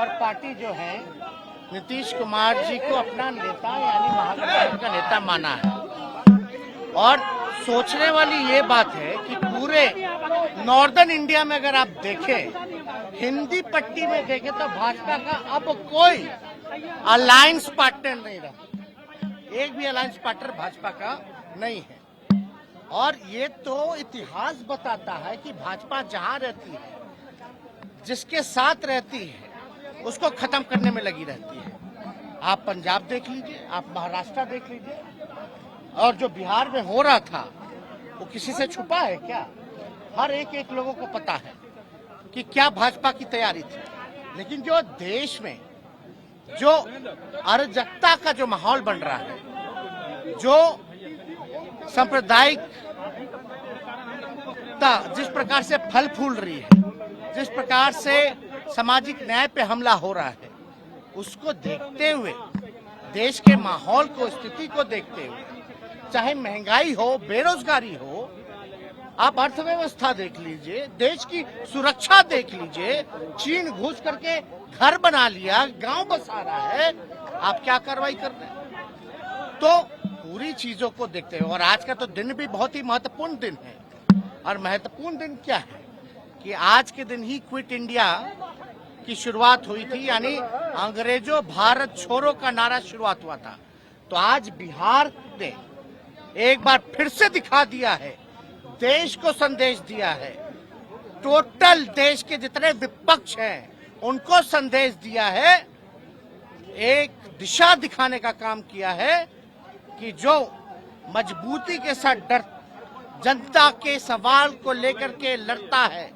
और पार्टी जो है नीतीश कुमार जी को अपना नेता यानी महागठबंधन का नेता माना है। और सोचने वाली ये बात है कि पूरे नॉर्दर्न इंडिया में अगर आप देखें, हिंदी पट्टी में देखें तो भाजपा का अब कोई अलायंस पार्टनर नहीं रहा। एक भी अलायंस पार्टनर भाजपा का नहीं है। और ये तो इतिहास बताता है कि भाजपा जहां रहती है, जिसके साथ रहती है, उसको खत्म करने में लगी रहती है। आप पंजाब देख लीजिए, आप महाराष्ट्र देख लीजिए, और जो बिहार में हो रहा था वो किसी से छुपा है क्या? हर एक लोगों को पता है कि क्या भाजपा की तैयारी थी। लेकिन जो देश में जो अराजकता का जो माहौल बन रहा है, जो सांप्रदायिकता जिस प्रकार से फल फूल रही है, जिस प्रकार से सामाजिक न्याय पे हमला हो रहा है, उसको देखते हुए, देश के माहौल को, स्थिति को देखते हुए, चाहे महंगाई हो, बेरोजगारी हो, आप अर्थव्यवस्था देख लीजिए, देश की सुरक्षा देख लीजिए, चीन घुस करके घर बना लिया, गांव बसा रहा है, आप क्या कार्रवाई कर रहे हैं? तो पूरी चीजों को देखते हुए, और आज का तो दिन भी बहुत ही महत्वपूर्ण दिन है। और महत्वपूर्ण दिन क्या है कि आज के दिन ही क्विट इंडिया की शुरुआत हुई थी, यानी अंग्रेजों भारत छोड़ो का नारा शुरुआत हुआ था। तो आज बिहार ने एक बार फिर से दिखा दिया है, देश को संदेश दिया है, टोटल देश के जितने विपक्ष हैं उनको संदेश दिया है, एक दिशा दिखाने का काम किया है कि जो मजबूती के साथ जनता के सवाल को लेकर के लड़ता है,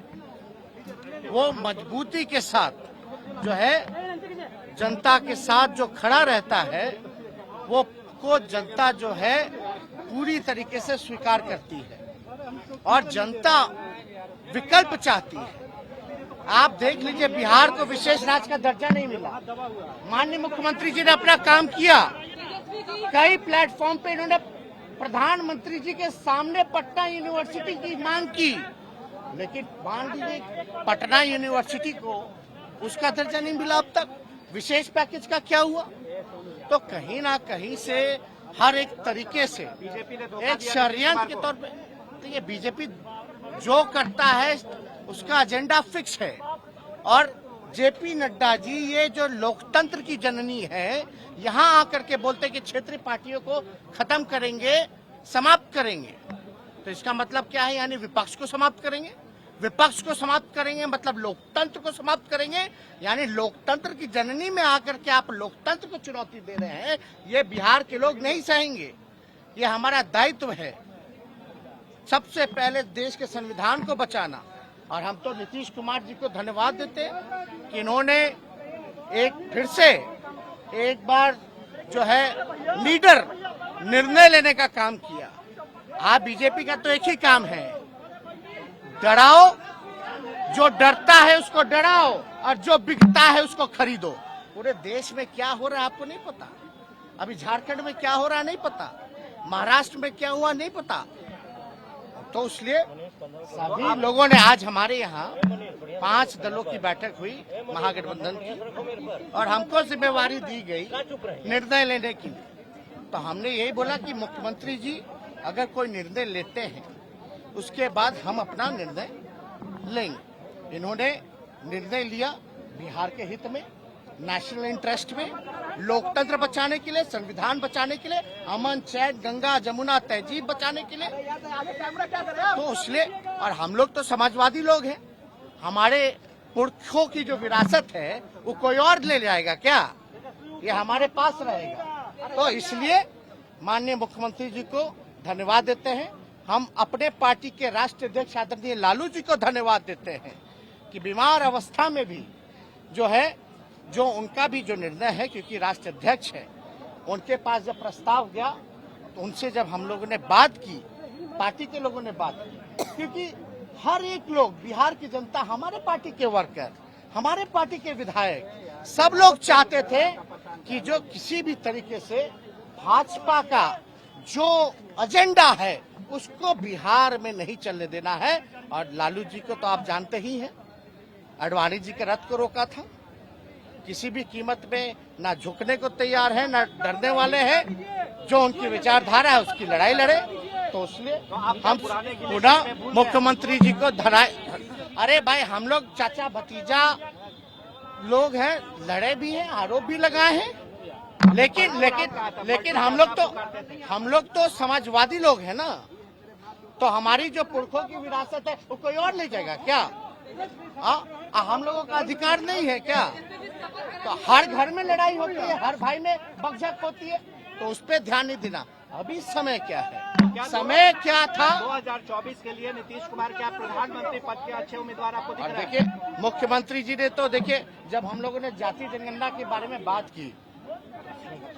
वो मजबूती के साथ जो है जनता के साथ जो खड़ा रहता है, वो को जनता जो है पूरी तरीके से स्वीकार करती है। और जनता विकल्प चाहती है। आप देख लीजिए, बिहार को विशेष राज्य का दर्जा नहीं मिला। माननीय मुख्यमंत्री जी ने अपना काम किया, कई प्लेटफॉर्म पे इन्होंने प्रधानमंत्री जी के सामने पटना यूनिवर्सिटी की मांग की, लेकिन मान लीजिए पटना यूनिवर्सिटी को उसका दर्जा नहीं मिला अब तक। विशेष पैकेज का क्या हुआ? तो कहीं ना कहीं से हर एक तरीके से एक षड्यंत्र के तौर पे, तो ये बीजेपी जो करता है उसका एजेंडा फिक्स है। और जेपी नड्डा जी, ये जो लोकतंत्र की जननी है, यहाँ आकर के बोलते कि क्षेत्रीय पार्टियों को खत्म करेंगे, समाप्त करेंगे। तो इसका मतलब क्या है? यानी विपक्ष को समाप्त करेंगे। विपक्ष को समाप्त करेंगे मतलब लोकतंत्र को समाप्त करेंगे। यानी लोकतंत्र की जननी में आकर के आप लोकतंत्र को चुनौती दे रहे हैं। ये बिहार के लोग नहीं सहेंगे। ये हमारा दायित्व है, सबसे पहले देश के संविधान को बचाना। और हम तो नीतीश कुमार जी को धन्यवाद देते हैं कि इन्होंने एक फिर से एक बार जो है लीडर निर्णय लेने का काम किया। आप बीजेपी का तो एक ही काम है, डराओ, जो डरता है उसको डराओ, और जो बिकता है उसको खरीदो। पूरे देश में क्या हो रहा है आपको नहीं पता, अभी झारखंड में क्या हो रहा है नहीं पता, महाराष्ट्र में क्या हुआ नहीं पता। तो इसलिए सभी लोगों ने, आज हमारे यहाँ 5 दलों की बैठक हुई महागठबंधन की, और हमको जिम्मेवारी दी गई निर्णय लेने की। तो हमने यही बोला कि मुख्यमंत्री जी अगर कोई निर्णय लेते हैं, उसके बाद हम अपना निर्णय लेंगे। इन्होंने निर्णय लिया बिहार के हित में, नेशनल इंटरेस्ट में, लोकतंत्र बचाने के लिए, संविधान बचाने के लिए, अमन चैन गंगा जमुना तहजीब बचाने के लिए। तो इसलिए, और हम लोग तो समाजवादी लोग हैं, हमारे पुरखों की जो विरासत है वो कोई और ले जाएगा क्या? ये हमारे पास रहेगा। तो इसलिए माननीय मुख्यमंत्री जी को धन्यवाद देते हैं। हम अपने पार्टी के राष्ट्रीय अध्यक्ष आदरणीय लालू जी को धन्यवाद देते हैं कि बीमार अवस्था में भी जो है, जो उनका भी जो निर्णय है, क्योंकि राष्ट्रीय अध्यक्ष है, उनके पास जब प्रस्ताव गया तो उनसे जब हम लोगों ने बात की, पार्टी के लोगों ने बात की, क्योंकि हर एक लोग, बिहार की जनता, हमारे पार्टी के वर्कर, हमारे पार्टी के विधायक, सब लोग चाहते थे कि जो किसी भी तरीके से भाजपा का जो एजेंडा है उसको बिहार में नहीं चलने देना है। और लालू जी को तो आप जानते ही हैं, आडवाणी जी के रथ को रोका था, किसी भी कीमत में ना झुकने को तैयार है, ना डरने वाले हैं। जो उनकी विचारधारा है उसकी लड़ाई लड़े। तो इसलिए हम पुनः मुख्यमंत्री जी को धराए। अरे भाई, हम लोग चाचा भतीजा लोग हैं, लड़े भी हैं, आरोप भी लगाए हैं, लेकिन हम लोग तो समाजवादी लोग हैं ना। तो हमारी जो पुरखों की विरासत है वो कोई और ले जाएगा क्या? हम लोगों का अधिकार नहीं है क्या? तो हर घर में लड़ाई होती है, हर भाई में बकझक होती है, तो उस पर ध्यान नहीं देना। अभी समय क्या है, समय क्या था? 2024 के लिए नीतीश कुमार क्या प्रधानमंत्री पद के अच्छे उम्मीदवार आपको दिख रहे हैं? देखिए, मुख्यमंत्री जी ने तो देखिए, जब हम लोगों ने जाति जनगणना के बारे में बात की,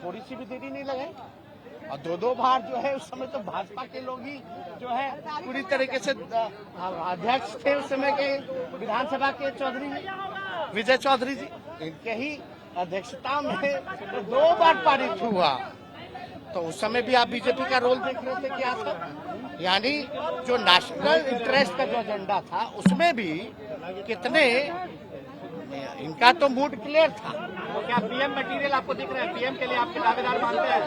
थोड़ी सी भी देरी नहीं लगाई, और दो बार जो है उस समय तो भाजपा के लोग ही जो है पूरी तरीके से अध्यक्ष थे उस समय के विधानसभा के चौधरी जी, विजय चौधरी जी, इनके ही अध्यक्षता में 2 बार पारित हुआ। तो उस समय भी आप बीजेपी का रोल देख रहे थे क्या था? यानी जो नेशनल इंटरेस्ट का जो एजेंडा था उसमें भी कितने, इनका तो मूड क्लियर था। तो क्या पीएम मटेरियल आपको दिख रहा है? पीएम के लिए आपके दावेदार मानते हैं?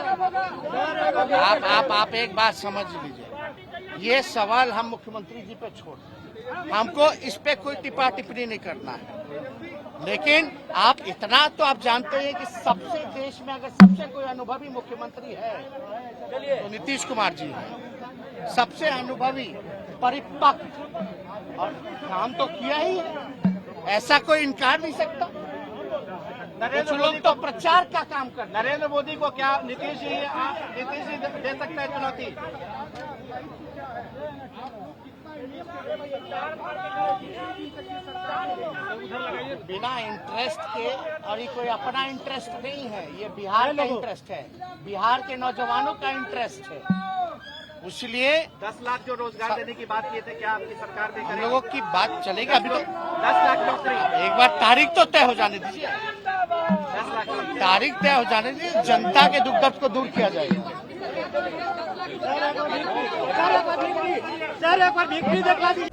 आप एक बात समझ लीजिए, ये सवाल हम मुख्यमंत्री जी पे छोड़, हमको इस पे कोई टिप्पा टिप्पणी नहीं करना है। लेकिन आप इतना तो आप जानते हैं कि सबसे देश में अगर सबसे कोई अनुभवी मुख्यमंत्री है तो नीतीश कुमार जी है। सबसे अनुभवी, परिपक्व, और काम तो किया ही है, ऐसा कोई इनकार नहीं सकता। कुछ लोग तो प्रचार का काम कर। नरेंद्र मोदी को क्या नीतीश जी दे सकता है चुनौती? बिना इंटरेस्ट के, और ये कोई अपना इंटरेस्ट नहीं है, ये बिहार का इंटरेस्ट है, बिहार के नौजवानों का इंटरेस्ट है। इसलिए 10 लाख जो रोजगार देने की बात किए थे, क्या आपकी सरकार भी हम करेगी? लोगों की बात चलेगी। अभी तो 10 लाख नौकरी, एक बार तारीख तो तय हो जाने दीजिए, 10 लाख नौकरी। तारीख तय हो जाने दीजिए, जनता के दुख दर्द को दूर किया जाएगा। सर एक बार बिक्री दिखा दीजिए।